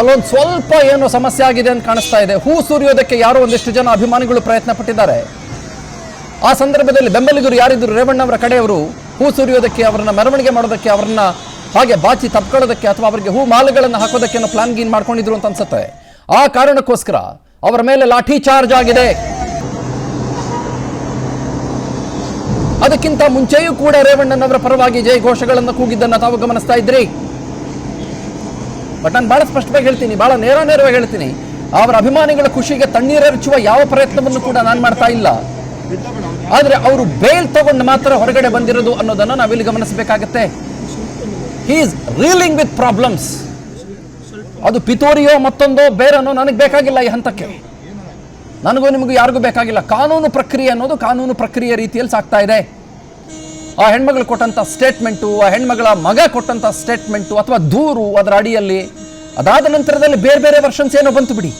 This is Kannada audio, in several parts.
ಅಲ್ಲೊಂದು ಸ್ವಲ್ಪ ಏನೋ ಸಮಸ್ಯೆ ಆಗಿದೆ ಅಂತ ಕಾಣಿಸ್ತಾ ಇದೆ. ಹೂ ಸುರಿಯೋದಕ್ಕೆ ಯಾರೋ ಒಂದಿಷ್ಟು ಜನ ಅಭಿಮಾನಿಗಳು ಪ್ರಯತ್ನ ಪಟ್ಟಿದ್ದಾರೆ. ಆ ಸಂದರ್ಭದಲ್ಲಿ ಬೆಂಬಲಿಗರು ಯಾರಿದ್ರು ರೇವಣ್ಣವರ ಕಡೆಯವರು ಹೂ ಸುರಿಯೋದಕ್ಕೆ, ಅವರನ್ನ ಮೆರವಣಿಗೆ ಮಾಡೋದಕ್ಕೆ, ಅವರನ್ನ ಹಾಗೆ ಬಾಚಿ ತಪ್ಕೊಳ್ಳೋದಕ್ಕೆ ಅಥವಾ ಅವರಿಗೆ ಹೂ ಮಾಲೆಗಳನ್ನು ಹಾಕೋದಕ್ಕೆ ಪ್ಲಾನ್ ಗೀನ್ ಮಾಡ್ಕೊಂಡಿದ್ರು ಅಂತ ಅನ್ಸುತ್ತೆ. ಆ ಕಾರಣಕ್ಕೋಸ್ಕರ ಅವರ ಮೇಲೆ ಲಾಠಿ ಚಾರ್ಜ್ ಆಗಿದೆ. ಅದಕ್ಕಿಂತ ಮುಂಚೆಯೂ ಕೂಡ ರೇವಣ್ಣನವರ ಪರವಾಗಿ ಜೈ ಘೋಷಗಳನ್ನು ಕೂಗಿದ್ದನ್ನು ತಾವು ಗಮನಿಸ್ತಾ ಇದ್ರಿ. ಬಟ್ ನಾನು ಬಹಳ ಸ್ಪಷ್ಟವಾಗಿ ಹೇಳ್ತೀನಿ, ಬಹಳ ನೇರವಾಗಿ ಹೇಳ್ತೀನಿ, ಅವರ ಅಭಿಮಾನಿಗಳ ಖುಷಿಗೆ ತಣ್ಣೀರೆರಚುವ ಯಾವ ಪ್ರಯತ್ನವನ್ನು ಕೂಡ ನಾನು ಮಾಡ್ತಾ ಇಲ್ಲ. ಆದ್ರೆ ಅವರು ಬೇಲ್ ತಗೊಂಡು ಮಾತ್ರ ಹೊರಗಡೆ ಬಂದಿರೋದು ಅನ್ನೋದನ್ನ ನಾವಿಲ್ಲಿ ಗಮನಿಸಬೇಕಾಗತ್ತೆ. He is reeling with problems. ಅದು ಪಿತೂರಿಯೋ ಮತ್ತೊಂದೋ ಬೇರೆನೋ ನನಗೆ ಬೇಕಾಗಿಲ್ಲ. ಈ ಹಂತಕ್ಕೆ ನನಗೂ ನಿಮಗೂ ಯಾರಿಗೂ ಬೇಕಾಗಿಲ್ಲ. ಕಾನೂನು ಪ್ರಕ್ರಿಯೆ ಅನ್ನೋದು ಕಾನೂನು ಪ್ರಕ್ರಿಯೆ ರೀತಿಯಲ್ಲಿ ಸಾಗ್ತಾ ಇದೆ. ಆ ಹೆಣ್ಮಗಳು ಕೊಟ್ಟಂತ ಸ್ಟೇಟ್ಮೆಂಟು, ಆ ಹೆಣ್ಮಗಳ ಮಗ ಕೊಟ್ಟಂತ ಸ್ಟೇಟ್ಮೆಂಟು ಅಥವಾ ದೂರು, ಅದರ ಅಡಿಯಲ್ಲಿ ಅದಾದ ನಂತರದಲ್ಲಿ ಬೇರೆ ಬೇರೆ ವರ್ಷನ್ಸ್ ಏನೋ ಬಂತು ಬಿಡಿ.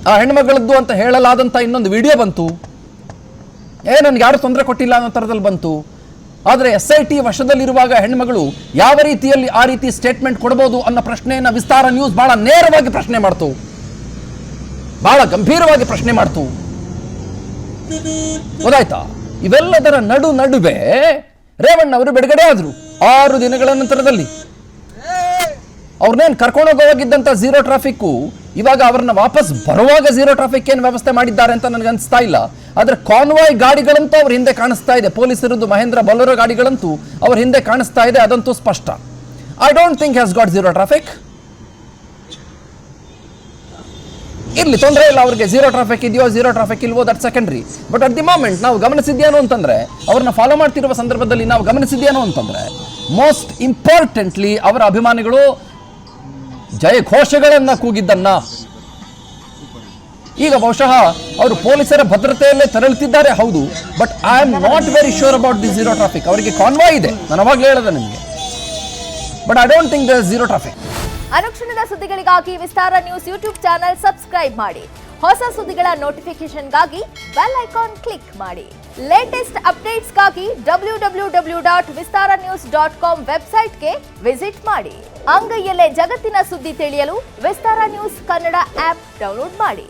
ಆ ಹೆಣ್ಮಗಳದ್ದು ಅಂತ ಹೇಳಲಾದಂಥ ಇನ್ನೊಂದು ವಿಡಿಯೋ ಬಂತು. ನನಗೆ ಯಾರು ತೊಂದರೆ ಕೊಟ್ಟಿಲ್ಲ ಅನ್ನೋ ಥರದಲ್ಲಿ ಬಂತು. ಆದರೆ SIT ವಶದಲ್ಲಿರುವಾಗ ಹೆಣ್ಮಗಳು ಯಾವ ರೀತಿಯಲ್ಲಿ ಆ ರೀತಿ ಸ್ಟೇಟ್ಮೆಂಟ್ ಕೊಡಬಹುದು ಅನ್ನೋ ಪ್ರಶ್ನೆಯನ್ನು ವಿಸ್ತಾರ ನ್ಯೂಸ್ ಬಹಳ ನೇರವಾಗಿ ಪ್ರಶ್ನೆ ಮಾಡ್ತು, ಬಹಳ ಗಂಭೀರವಾಗಿ ಪ್ರಶ್ನೆ ಮಾಡ್ತು. ಗೊತ್ತಾಯ್ತಾ? ಇವೆಲ್ಲದರ ನಡುವೆ ರೇವಣ್ಣ ಅವರು ಬಿಡುಗಡೆ ಆದ್ರು 6 ದಿನಗಳ ನಂತರದಲ್ಲಿ. ಅವ್ರನ್ನೇನು ಕರ್ಕೊಂಡೋಗೋವಾಗಿದ್ದಂಥ ಝೀರೋ ಟ್ರಾಫಿಕ್ಕು ಇವಾಗ ಅವ್ರನ್ನ ವಾಪಸ್ ಬರುವಾಗ ಝೀರೋ ಟ್ರಾಫಿಕ್ ಏನು ವ್ಯವಸ್ಥೆ ಮಾಡಿದ್ದಾರೆ ಅಂತ ನನಗೆ ಅನಿಸ್ತಾ ಇಲ್ಲ. ಆದರೆ ಕಾನ್ವಾಯ್ ಗಾಡಿಗಳಂತೂ ಅವ್ರ ಹಿಂದೆ ಕಾಣಿಸ್ತಾ ಇದೆ. ಪೊಲೀಸರದ್ದು ಮಹೇಂದ್ರ ಬೊಲೆರೋ ಗಾಡಿಗಳಂತೂ ಅವ್ರ ಹಿಂದೆ ಕಾಣಿಸ್ತಾ ಇದೆ, ಅದಂತೂ ಸ್ಪಷ್ಟ. I don't think has got zero traffic. ಇರ್ಲಿ, ತೊಂದರೆ ಇಲ್ಲ, ಅವ್ರಿಗೆ ಝೀರೋ ಟ್ರಾಫಿಕ್ ಇದೆಯೋ ಝೀರೋ ಟ್ರಾಫಿಕ್ ಇಲ್ವೋ that secondary. But at the moment ನಾವು ಗಮನಿಸಿದ್ಯೇನೋ ಅಂತಂದ್ರೆ, ಅವ್ರನ್ನ ಫಾಲೋ ಮಾಡ್ತಿರುವ ಸಂದರ್ಭದಲ್ಲಿ ನಾವು ಗಮನಿಸಿದ್ಯೇನೋ ಅಂತಂದ್ರೆ, ಮೋಸ್ಟ್ ಇಂಪಾರ್ಟೆಂಟ್ಲಿ ಅವರ ಅಭಿಮಾನಿಗಳು ಜಯ ಘೋಷಗಳನ್ನ ಕೂಗಿದ್ದನ್ನ ಈಗ ಬಹುಶಃ ಅವರು ಪೊಲೀಸರ ಭದ್ರತೆಯಲ್ಲೇ ತೆರಳುತ್ತಿದ್ದಾರೆ, ಹೌದು. But I am not very sure about the zero traffic. ಅವರಿಗೆ ಕಾನ್ವಾಯ್ ಇದೆ, ನಾನು ಅವಾಗಲೇ ಹೇಳಿದೆ ನಿಮಗೆ. But I don't think there is zero traffic. ಅನುಕ್ಷಣದ ಸುದ್ದಿಗಳಿಗಾಗಿ Vistara news YouTube channel subscribe ಮಾಡಿ. ಹೊಸ ಸುದ್ದಿಗಳ ನೋಟಿಫಿಕೇಶನ್ಗಾಗಿ ಬೆಲ್ ಐಕಾನ್ ಕ್ಲಿಕ್ ಮಾಡಿ. ಲೇಟೆಸ್ಟ್ ಅಪ್ಡೇಟ್ಸ್ಗಾಗಿ www.vistaranews.com ವೆಬ್ಸೈಟ್ಗೆ ವಿಸಿಟ್ ಮಾಡಿ. ಅಂಗೈಯಲ್ಲೇ ಜಗತ್ತಿನ ಸುದ್ದಿ ತಿಳಿಯಲು Vistara news Kannada app download ಮಾಡಿ.